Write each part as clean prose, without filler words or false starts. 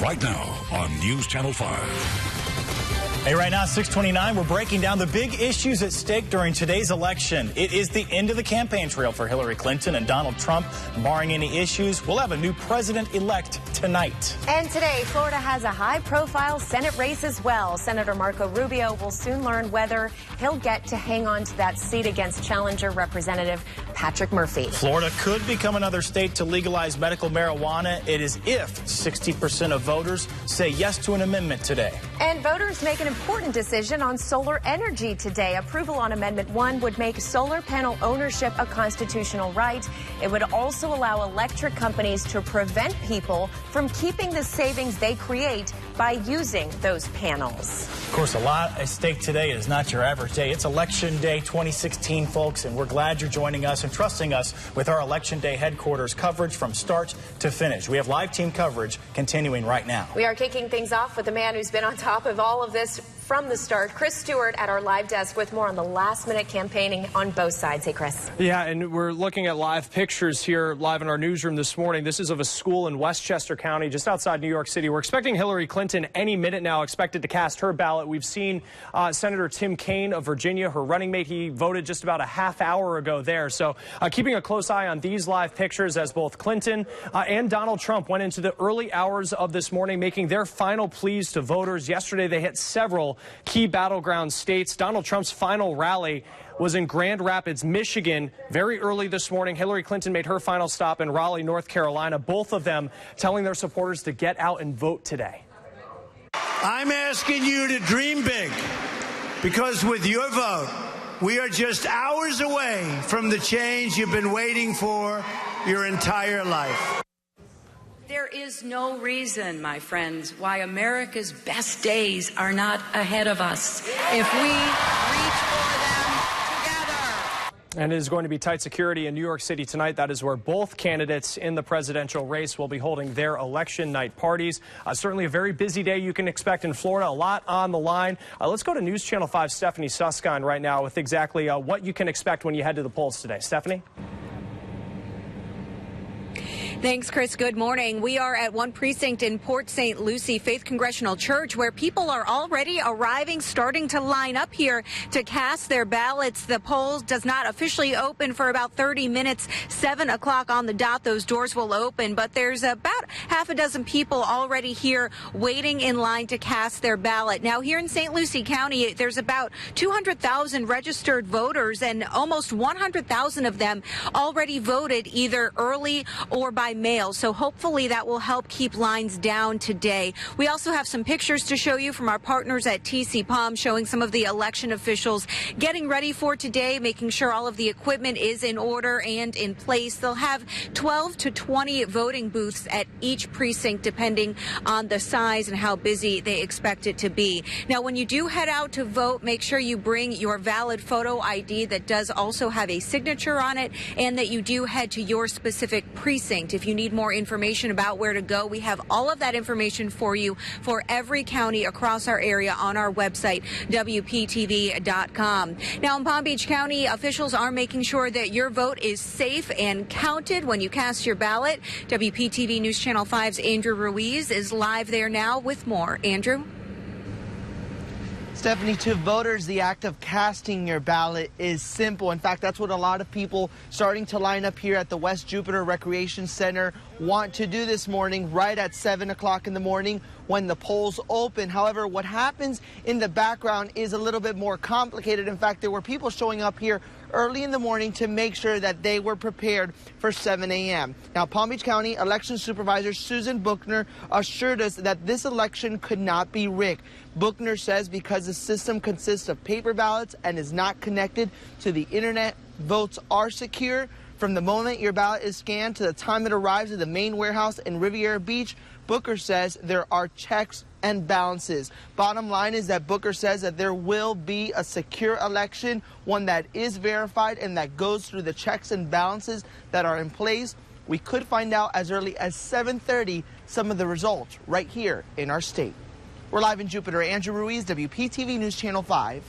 right now on News Channel 5. Hey, right now, 6:29, we're breaking down the big issues at stake during today's election. It is the end of the campaign trail for Hillary Clinton and Donald Trump. Barring any issues, we'll have a new president-elect tonight. And today, Florida has a high-profile Senate race as well. Senator Marco Rubio will soon learn whether he'll get to hang on to that seat against challenger Representative Patrick Murphy. Florida could become another state to legalize medical marijuana. It is if 60% of voters say yes to an amendment today. And voters make an important decision on solar energy today. Approval on Amendment 1 would make solar panel ownership a constitutional right. It would also allow electric companies to prevent people from keeping the savings they create by using those panels. Of course, a lot at stake today. Is not your average day. It's Election Day 2016, folks, and we're glad you're joining us and trusting us with our Election Day headquarters coverage from start to finish. We have live team coverage continuing right now. We are kicking things off with the man who's been on top of all of this from the start, Chris Stewart, at our live desk with more on the last-minute campaigning on both sides. Hey, Chris. Yeah, and we're looking at live pictures here live in our newsroom this morning. This is of a school in Westchester County, just outside New York City. We're expecting Hillary Clinton any minute now, expected to cast her ballot. We've seen Senator Tim Kaine of Virginia, her running mate. He voted just about a half hour ago there. So keeping a close eye on these live pictures as both Clinton and Donald Trump went into the early hours of this morning, making their final pleas to voters. Yesterday, they hit several key battleground states. Donald Trump's final rally was in Grand Rapids, Michigan, very early this morning. Hillary Clinton made her final stop in Raleigh, North Carolina, both of them telling their supporters to get out and vote today. I'm asking you to dream big, because with your vote, we are just hours away from the change you've been waiting for your entire life. There is no reason, my friends, why America's best days are not ahead of us if we reach for them together. And it is going to be tight security in New York City tonight. That is where both candidates in the presidential race will be holding their election night parties. Certainly a very busy day you can expect in Florida. A lot on the line. Let's go to News Channel 5's Stephanie Susskind right now with exactly what you can expect when you head to the polls today. Stephanie? Thanks, Chris. Good morning. We are at one precinct in Port St. Lucie Faith Congregational Church where people are already arriving, starting to line up here to cast their ballots. The poll does not officially open for about 30 minutes. 7 o'clock on the dot, those doors will open. But there's about half a dozen people already here waiting in line to cast their ballot. Now, here in St. Lucie County, there's about 200,000 registered voters, and almost 100,000 of them already voted either early or by mail. So hopefully that will help keep lines down today. We also have some pictures to show you from our partners at TC Palm, showing some of the election officials getting ready for today, making sure all of the equipment is in order and in place. They'll have 12 to 20 voting booths at each precinct, depending on the size and how busy they expect it to be. Now, when you do head out to vote, make sure you bring your valid photo ID that does also have a signature on it, and that you do head to your specific precinct. If you need more information about where to go, we have all of that information for you for every county across our area on our website, WPTV.com. Now, in Palm Beach County, officials are making sure that your vote is safe and counted when you cast your ballot. WPTV News Channel 5's Andrew Ruiz is live there now with more. Andrew? Stephanie, to voters, the act of casting your ballot is simple. In fact, that's what a lot of people starting to line up here at the West Jupiter Recreation Center want to do this morning, right at 7 o'clock in the morning when the polls open. However, what happens in the background is a little bit more complicated. In fact, there were people showing up here early in the morning to make sure that they were prepared for 7 a.m. Now, Palm Beach County Election Supervisor Susan Buchner assured us that this election could not be rigged. Buchner says because the system consists of paper ballots and is not connected to the internet, votes are secure. From the moment your ballot is scanned to the time it arrives at the main warehouse in Riviera Beach, Booker says there are checks and balances. Bottom line is that Booker says that there will be a secure election, one that is verified and that goes through the checks and balances that are in place. We could find out as early as 7:30 some of the results right here in our state. We're live in Jupiter. Andrew Ruiz, WPTV News Channel 5.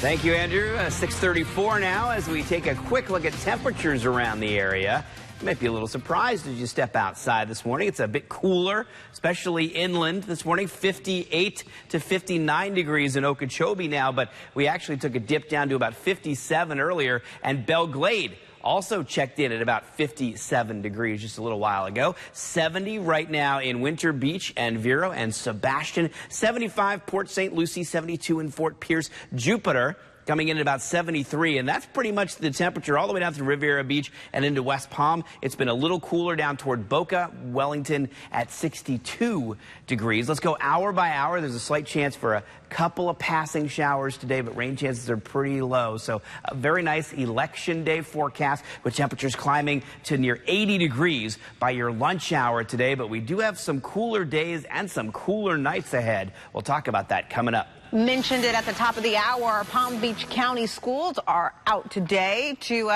Thank you, Andrew. 6:34 now as we take a quick look at temperatures around the area. You might be a little surprised as you step outside this morning. It's a bit cooler, especially inland this morning, 58 to 59 degrees in Okeechobee now, but we actually took a dip down to about 57 earlier, and Belle Glade also checked in at about 57 degrees just a little while ago. 70 right now in Winter Beach and Vero and Sebastian. 75 Port St. Lucie, 72 in Fort Pierce. Jupiter coming in at about 73, and that's pretty much the temperature all the way down through Riviera Beach and into West Palm. It's been a little cooler down toward Boca, Wellington at 62 degrees. Let's go hour by hour. There's a slight chance for a couple of passing showers today, but rain chances are pretty low. So a very nice election day forecast with temperatures climbing to near 80 degrees by your lunch hour today. But we do have some cooler days and some cooler nights ahead. We'll talk about that coming up. Mentioned it at the top of the hour. Palm Beach County schools are out today to,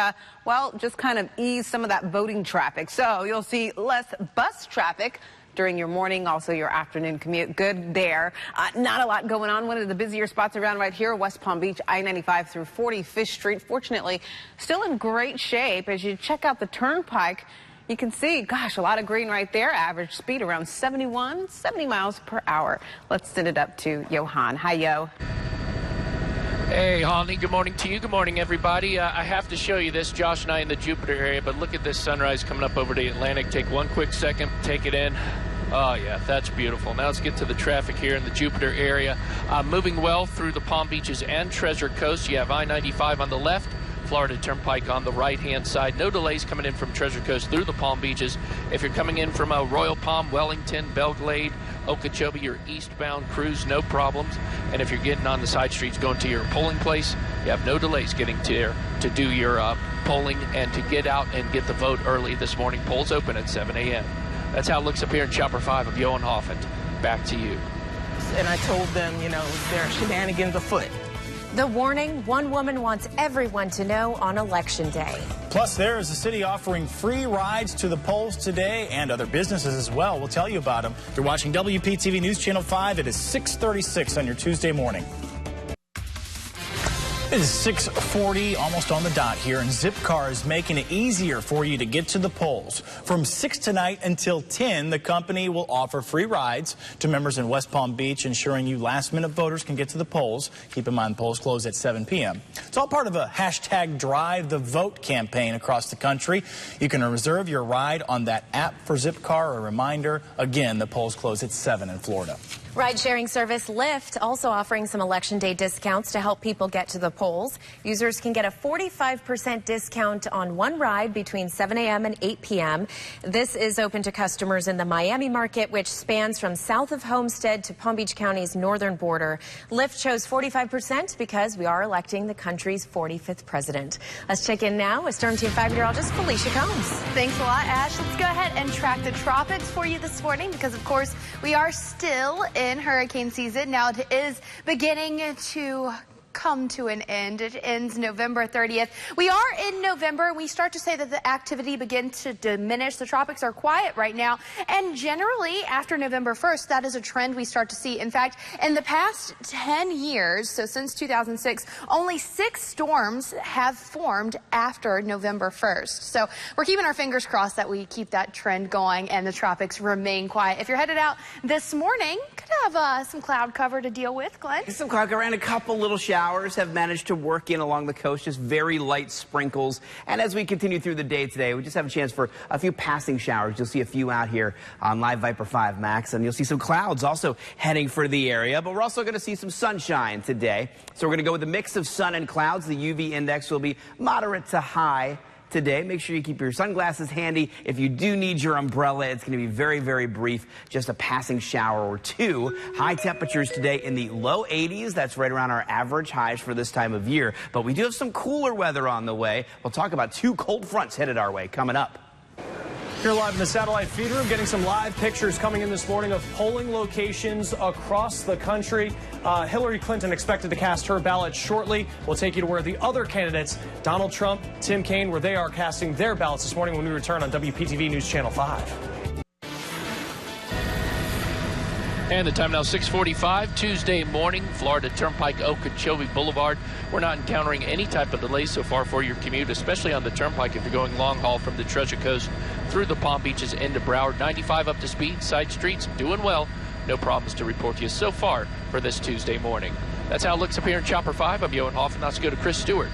well, just kind of ease some of that voting traffic. So you'll see less bus traffic during your morning, also your afternoon commute. Good there. Not a lot going on. One of the busier spots around right here, West Palm Beach, I-95 through 45th Street. Fortunately, still in great shape. As you check out the turnpike, you can see, gosh, a lot of green right there. Average speed around 70 miles per hour. Let's send it up to Johan. Hi, Yo. Hey, Holly. Good morning to you. Good morning, everybody. I have to show you this, Josh and I in the Jupiter area, but look at this sunrise coming up over the Atlantic. Take one quick second, take it in. Oh, yeah, that's beautiful. Now let's get to the traffic here in the Jupiter area. Moving well through the Palm Beaches and Treasure Coast. You have I-95 on the left, Florida Turnpike on the right-hand side. No delays coming in from Treasure Coast through the Palm Beaches. If you're coming in from Royal Palm, Wellington, Belle Glade, Okeechobee, your eastbound cruise, no problems. And if you're getting on the side streets going to your polling place, you have no delays getting there to do your polling and to get out and get the vote early this morning. Polls open at 7 a.m. That's how it looks up here in Chopper 5 of Johan Hoffman. Back to you. And I told them, you know, there are shenanigans afoot. The warning, one woman wants everyone to know on Election Day. Plus, there is the city offering free rides to the polls today and other businesses as well. We'll tell you about them. You're watching WPTV News Channel 5. It is 6:36 on your Tuesday morning. It is 6:40, almost on the dot here, and Zipcar is making it easier for you to get to the polls. From 6 tonight until 10, the company will offer free rides to members in West Palm Beach, ensuring you last-minute voters can get to the polls. Keep in mind, polls close at 7 p.m. It's all part of a hashtag Drive the Vote campaign across the country. You can reserve your ride on that app for Zipcar. A reminder, again, the polls close at 7 in Florida. Ride-sharing service Lyft also offering some Election Day discounts to help people get to the polls. Users can get a 45% discount on one ride between 7 a.m. and 8 p.m. This is open to customers in the Miami market, which spans from south of Homestead to Palm Beach County's northern border. Lyft chose 45% because we are electing the country's 45th president. Let's check in now with Storm Team 5 meteorologist Felicia Combs. Thanks a lot, Ash. Let's go ahead and track the tropics for you this morning because, of course, we are still in hurricane season. Now it is beginning to come to an end. It ends November 30th. We are in November, and we start to say that the activity begins to diminish. The tropics are quiet right now, and generally after November 1st, that is a trend we start to see. In fact, in the past 10 years, so since 2006, only 6 storms have formed after November 1st. So we're keeping our fingers crossed that we keep that trend going and the tropics remain quiet. If you're headed out this morning, could have some cloud cover to deal with, Glenn. Some cloud cover and a couple little showers have managed to work in along the coast, just very light sprinkles. And as we continue through the day today, we just have a chance for a few passing showers. You'll see a few out here on Live Viper 5 Max, and you'll see some clouds also heading for the area. But we're also going to see some sunshine today. So we're going to go with a mix of sun and clouds. The UV index will be moderate to high today. Make sure you keep your sunglasses handy. If you do need your umbrella, it's going to be very, very brief, just a passing shower or two. High temperatures today in the low 80s. That's right around our average highs for this time of year. But we do have some cooler weather on the way. We'll talk about 2 cold fronts headed our way coming up. You're live in the satellite feed room, getting some live pictures coming in this morning of polling locations across the country. Hillary Clinton expected to cast her ballot shortly. We'll take you to where the other candidates, Donald Trump, Tim Kaine, where they are casting their ballots this morning when we return on WPTV News Channel 5. And the time now 6:45, Tuesday morning, Florida Turnpike, Okeechobee Boulevard. We're not encountering any type of delays so far for your commute, especially on the Turnpike if you're going long haul from the Treasure Coast through the Palm Beaches into Broward. 95 up to speed, side streets doing well. No problems to report to you so far for this Tuesday morning. That's how it looks up here in Chopper 5. I'm Johan Hoffman. Let's go to Chris Stewart.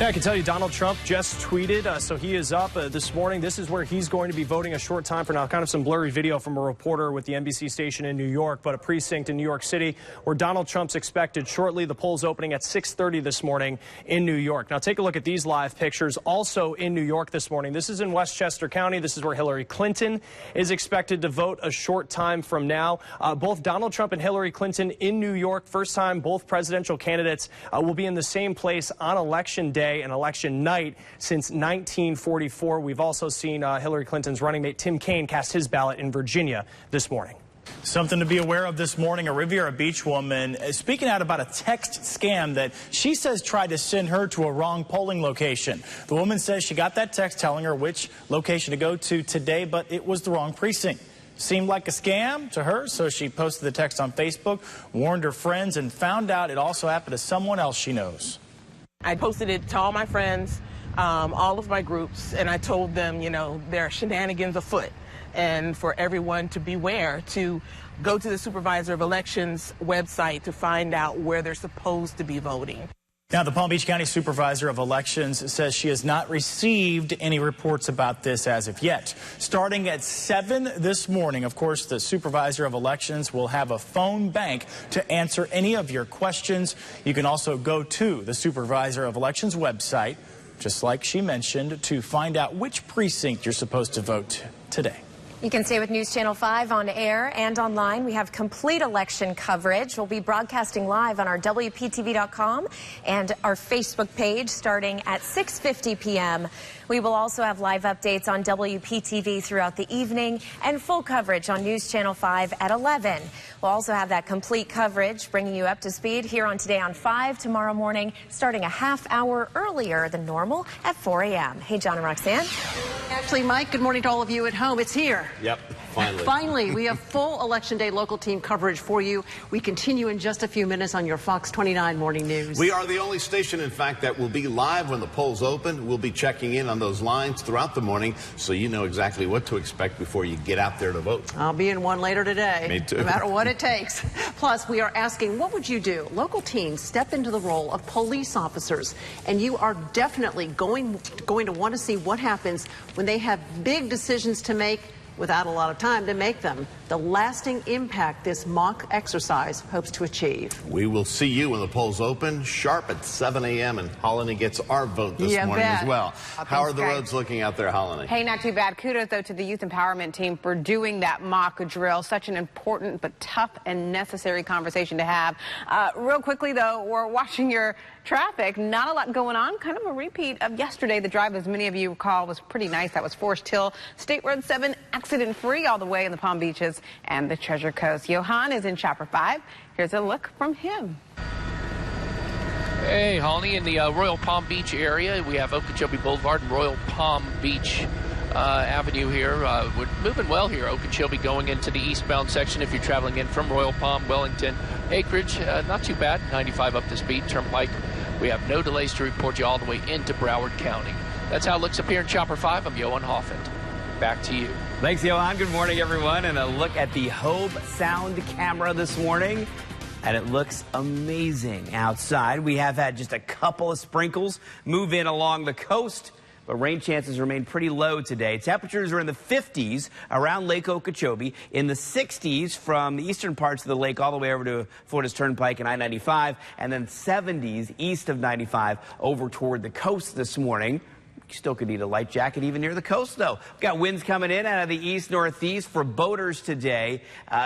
Yeah, I can tell you Donald Trump just tweeted, so he is up this morning. This is where he's going to be voting a short time from now. Kind of some blurry video from a reporter with the NBC station in New York, but a precinct in New York City where Donald Trump's expected shortly. The polls opening at 6:30 this morning in New York. Now take a look at these live pictures also in New York this morning. This is in Westchester County. This is where Hillary Clinton is expected to vote a short time from now. Both Donald Trump and Hillary Clinton in New York. First time both presidential candidates will be in the same place on Election Day and election night since 1944. We've also seen Hillary Clinton's running mate Tim Kaine cast his ballot in Virginia this morning. Something to be aware of this morning, a Riviera Beach woman is speaking out about a text scam that she says tried to send her to a wrong polling location. The woman says she got that text telling her which location to go to today, but it was the wrong precinct. Seemed like a scam to her, so she posted the text on Facebook, warned her friends, and found out it also happened to someone else she knows. I posted it to all my friends, all of my groups, and I told them, you know, there are shenanigans afoot, and for everyone to beware, to go to the Supervisor of Elections website to find out where they're supposed to be voting. Now, the Palm Beach County Supervisor of Elections says she has not received any reports about this as of yet. Starting at 7 this morning, of course, the Supervisor of Elections will have a phone bank to answer any of your questions. You can also go to the Supervisor of Elections website, just like she mentioned, to find out which precinct you're supposed to vote today. You can stay with News Channel 5 on air and online. We have complete election coverage. We'll be broadcasting live on our WPTV.com and our Facebook page starting at 6:50 p.m. We will also have live updates on WPTV throughout the evening and full coverage on News Channel 5 at 11. We'll also have that complete coverage bringing you up to speed here on Today on 5 tomorrow morning, starting a half hour earlier than normal at 4 a.m. Hey, John and Roxanne. Actually, Mike, good morning to all of you at home. It's here. Yep, finally. Finally, we have full Election Day local team coverage for you. We continue in just a few minutes on your Fox 29 Morning News. We are the only station, in fact, that will be live when the polls open. We'll be checking in on those lines throughout the morning so you know exactly what to expect before you get out there to vote. I'll be in one later today. Me too. No matter what it takes. Plus, we are asking, what would you do? Local teams step into the role of police officers, and you are definitely going to want to see what happens when they have big decisions to make without a lot of time to make them. The lasting impact this mock exercise hopes to achieve. We will see you when the polls open, sharp at 7 a.m. and Holland gets our vote this morning as well. How are the roads looking out there, Holland? Hey, not too bad. Kudos, though, to the youth empowerment team for doing that mock drill. Such an important but tough and necessary conversation to have. Real quickly, though, we're watching your traffic. Not a lot going on. Kind of a repeat of yesterday. The drive, as many of you recall, was pretty nice. That was Forest Hill State Road 7, accident-free all the way in the Palm Beaches and the Treasure Coast. Johan is in Chopper 5. Here's a look from him. Hey, Holly, in the Royal Palm Beach area, we have Okeechobee Boulevard and Royal Palm Beach Avenue here. We're moving well here. Okeechobee going into the eastbound section if you're traveling in from Royal Palm, Wellington, Acreage. Not too bad. 95 up to speed. Turnpike, we have no delays to report you all the way into Broward County. That's how it looks up here in Chopper 5. I'm Johan Hoffman. Back to you. Thanks, Johan. Good morning, everyone. And a look at the Hobe Sound camera this morning. And it looks amazing outside. We have had just a couple of sprinkles move in along the coast, but rain chances remain pretty low today. Temperatures are in the 50s around Lake Okeechobee, in the 60s from the eastern parts of the lake all the way over to Florida's Turnpike and I-95, and then 70s east of 95 over toward the coast this morning. You still could need a light jacket even near the coast, though. We've got winds coming in out of the east-northeast for boaters today.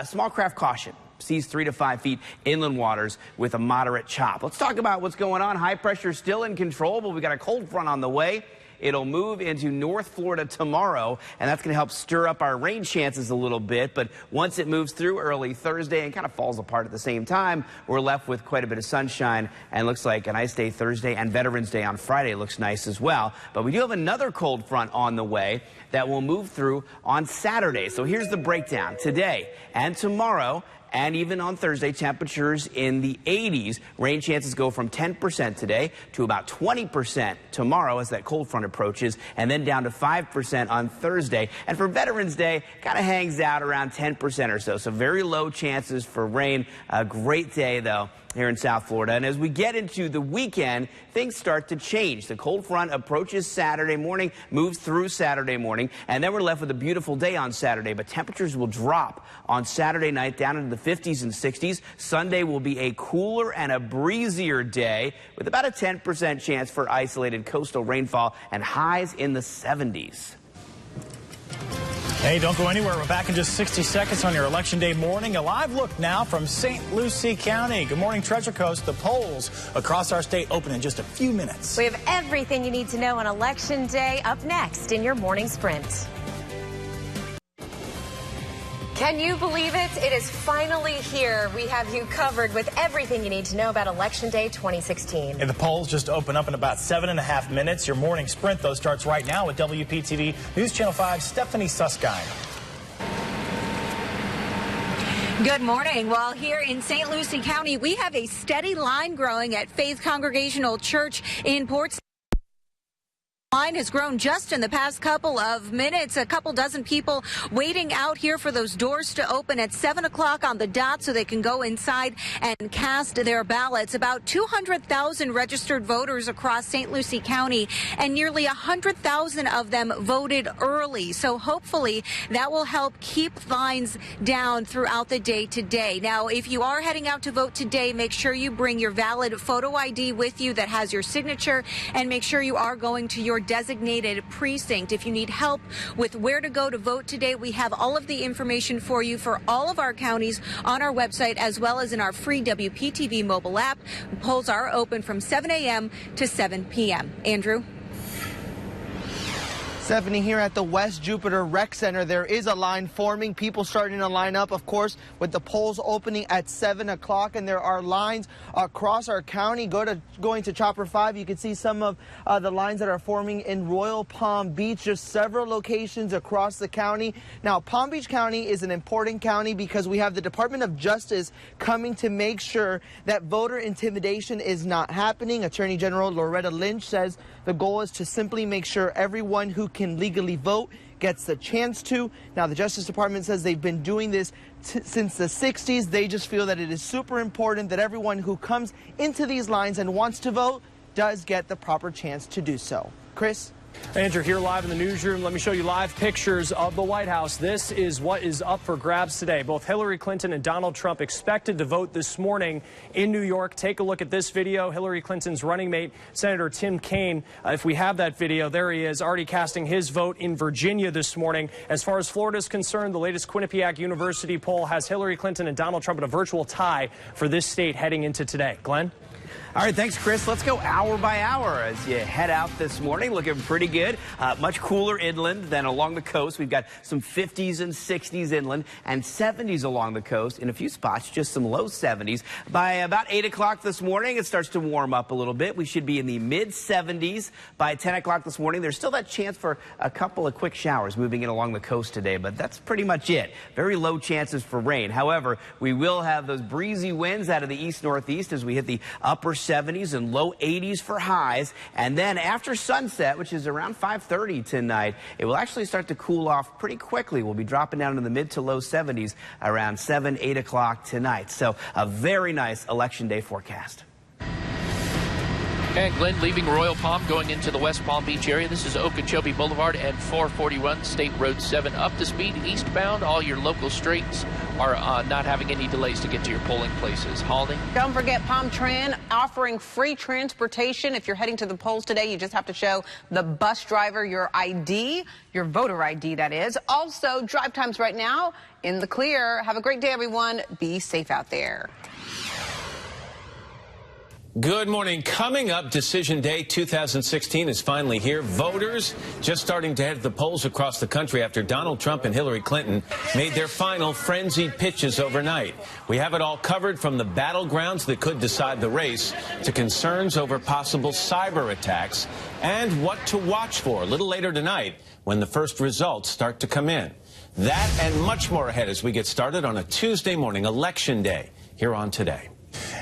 Small craft caution. Seas 3 to 5 feet inland waters with a moderate chop. Let's talk about what's going on. High pressure still in control, but we've got a cold front on the way. It'll move into North Florida tomorrow, and that's going to help stir up our rain chances a little bit. But once it moves through early Thursday and kind of falls apart at the same time, we're left with quite a bit of sunshine, and looks like a nice day Thursday, and Veterans Day on Friday looks nice as well. But we do have another cold front on the way that will move through on Saturday. So here's the breakdown. Today and tomorrow, and even on Thursday, temperatures in the 80s. Rain chances go from 10% today to about 20% tomorrow as that cold front approaches, and then down to 5% on Thursday. And for Veterans Day, kind of hangs out around 10% or so. So very low chances for rain. A great day, though, here in South Florida. And as we get into the weekend, things start to change. The cold front approaches Saturday morning, moves through Saturday morning, and then we're left with a beautiful day on Saturday. But temperatures will drop on Saturday night down into the 50s and 60s. Sunday will be a cooler and a breezier day with about a 10% chance for isolated coastal rainfall and highs in the 70s. Hey, don't go anywhere. We're back in just 60 seconds on your Election Day morning. A live look now from St. Lucie County. Good morning, Treasure Coast. The polls across our state open in just a few minutes. We have everything you need to know on Election Day up next in your morning sprint. Can you believe it? It is finally here. We have you covered with everything you need to know about Election Day 2016. And the polls just open up in about 7.5 minutes. Your morning sprint, though, starts right now with WPTV News Channel 5's Stephanie Susskind. Good morning. Well, here in St. Lucie County, we have a steady line growing at Faith Congregational Church in Port St. Line has grown just in the past couple of minutes. A couple dozen people waiting out here for those doors to open at 7 o'clock on the dot so they can go inside and cast their ballots. About 200,000 registered voters across St. Lucie County, and nearly 100,000 of them voted early. So hopefully that will help keep lines down throughout the day today. Now, if you are heading out to vote today, make sure you bring your valid photo ID with you that has your signature, and make sure you are going to your designated precinct. If you need help with where to go to vote today, we have all of the information for you for all of our counties on our website, as well as in our free WPTV mobile app. Polls are open from 7 a.m. to 7 p.m. Andrew? Stephanie, here at the West Jupiter Rec Center, there is a line forming. People starting to line up, of course, with the polls opening at 7 o'clock. And there are lines across our county. Going to Chopper 5, you can see some of the lines that are forming in Royal Palm Beach. Just several locations across the county. Now, Palm Beach County is an important county because we have the Department of Justice coming to make sure that voter intimidation is not happening. Attorney General Loretta Lynch says the goal is to simply make sure everyone who can legally vote gets the chance to. Now, the Justice Department says they've been doing this since the 60s. They just feel that it is super important that everyone who comes into these lines and wants to vote does get the proper chance to do so. Chris? Andrew here live in the newsroom. Let me show you live pictures of the White House. This is what is up for grabs today. Both Hillary Clinton and Donald Trump expected to vote this morning in New York. Take a look at this video. Hillary Clinton's running mate, Senator Tim Kaine, if we have that video, there he is, already casting his vote in Virginia this morning. As far as Florida is concerned, the latest Quinnipiac University poll has Hillary Clinton and Donald Trump in a virtual tie for this state heading into today. Glenn? All right, thanks, Chris. Let's go hour by hour as you head out this morning. Looking pretty good. Much cooler inland than along the coast. We've got some 50s and 60s inland and 70s along the coast. In a few spots, just some low 70s. By about 8 o'clock this morning, it starts to warm up a little bit. We should be in the mid-70s by 10 o'clock this morning. There's still that chance for a couple of quick showers moving in along the coast today, but that's pretty much it. Very low chances for rain. However, we will have those breezy winds out of the east-northeast as we hit the upper 70s and low 80s for highs. And then after sunset, which is around 5:30 tonight, it will actually start to cool off pretty quickly. We'll be dropping down to the mid to low 70s around 7, 8 o'clock tonight. So a very nice Election Day forecast. And Glenn, leaving Royal Palm, going into the West Palm Beach area. This is Okeechobee Boulevard and 441 State Road 7 up to speed eastbound. All your local streets are not having any delays to get to your polling places. Halney? Don't forget Palm Tran offering free transportation. If you're heading to the polls today, you just have to show the bus driver your ID, your voter ID, that is. Also, drive times right now in the clear. Have a great day, everyone. Be safe out there. Good morning. Coming up, Decision Day 2016 is finally here. Voters just starting to head to the polls across the country after Donald Trump and Hillary Clinton made their final frenzied pitches overnight. We have it all covered, from the battlegrounds that could decide the race to concerns over possible cyber attacks and what to watch for a little later tonight when the first results start to come in. That and much more ahead as we get started on a Tuesday morning, Election Day, here on Today.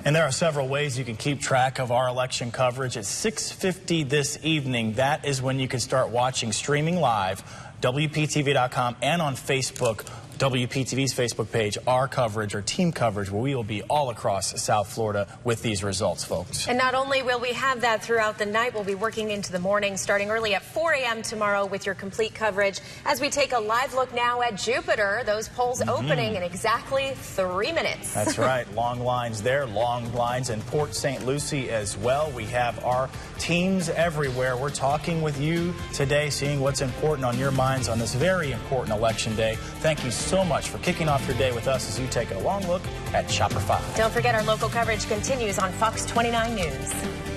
And there are several ways you can keep track of our election coverage. At 6:50 this evening, that is when you can start watching streaming live, WPTV.com, and on Facebook, WPTV's Facebook page, our coverage, or team coverage, where we will be all across South Florida with these results, folks. And not only will we have that throughout the night, we'll be working into the morning, starting early at 4 a.m. tomorrow with your complete coverage. As we take a live look now at Jupiter, those polls opening in exactly 3 minutes. That's right. Long lines there, long lines in Port St. Lucie as well. We have our teams everywhere. We're talking with you today, seeing what's important on your minds on this very important election day. Thank you so much for kicking off your day with us as you take a long look at Chopper 5. Don't forget, our local coverage continues on Fox 29 News.